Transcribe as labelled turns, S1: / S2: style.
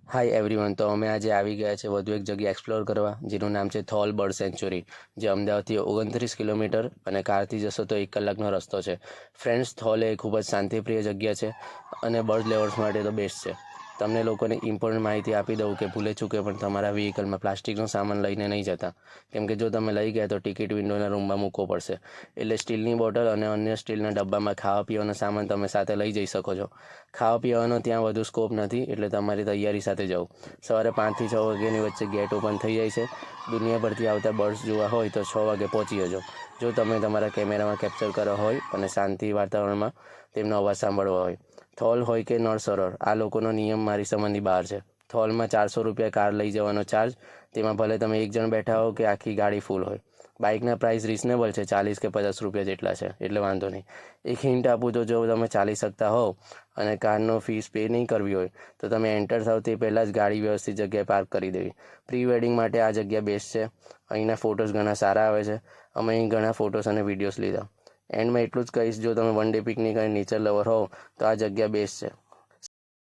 S1: Hi everyone, તો અમે આજે આવી ગયા છે વધુ એક જગ્યા એક્સપ્લોર કરવા, જેનું નામ છે થોલ બર્ડ સેન્ચ્યુરી, જે અમદાવાદથી 29 કિલોમીટર અને કારથી જશો તો 1 કલાકનો રસ્તો છે. ફ્રેન્ડ્સ, થોલ એ ખૂબ જ શાંતિપ્રિય જગ્યા છે અને બર્ડ લેવર્સ માટે તો બેસ્ટ છે. તમને લોકોને ઇમ્પોર્ટન્ટ માહિતી આપી દઉં કે ભૂલે ચૂકે પણ તમારા વ્હીકલમાં પ્લાસ્ટિકનો સામાન લઈને નહીં જતા, કેમ કે જો તમે લઈ ગયા તો ટિકિટ વિન્ડોના રૂમમાં મૂકવો પડશે. એટલે સ્ટીલની બોટલ અને અન્ય સ્ટીલના ડબ્બામાં ખાવા પીવાનો સામાન તમે સાથે લઈ જઈ શકો છો. ખાવા પીવાનો ત્યાં વધુ સ્કોપ નથી, એટલે તમારી તૈયારી સાથે જાઓ. સવારે 5 થી 6 વાગ્યાની વચ્ચે ગેટ ઓપન થઈ જાય છે. દુનિયાભરથી આવતા બર્ડ્સ જોવા હોય તો 6 વાગે પહોંચી જજો. જો તમે તમારા કેમેરામાં કેપ્ચર કરવા હોય અને શાંતિ વાતાવરણમાં તેમનો અવાજ સાંભળવા હોય. થોલ હોય કે નળસરોવર, આ લોકોનો નિયમ મારી સમજની બહાર છે. થોલમાં 400 રૂપિયા કાર લઈ જવાનો ચાર્જ, તેમાં ભલે તમે એક જણ બેઠા હો કે આખી ગાડી ફૂલ હોય. બાઇકના પ્રાઇસ રિઝનેબલ છે, 40 કે 50 રૂપિયા જેટલા છે, એટલે વાંધો નહીં. એક હિન્ટ આપું તો જો તમે ચાલી શકતા હોવ અને કારનો ફીસ પે નહીં કરવી હોય તો તમે એન્ટર થાવ તે પહેલાં જ ગાડી વ્યવસ્થિત જગ્યાએ પાર્ક કરી દેવી. પ્રી વેડિંગ માટે આ જગ્યા બેસ્ટ છે. અહીંના ફોટોસ ઘણા સારા આવે છે. અમે અહીં ઘણા ફોટોસ અને વિડીયોઝ લીધા. એન્ડમાં એટલું જ કહીશ, જો તમે વન ડે પિકનિક અને નેચર લવર હોવ તો આ જગ્યા બેસ્ટ છે.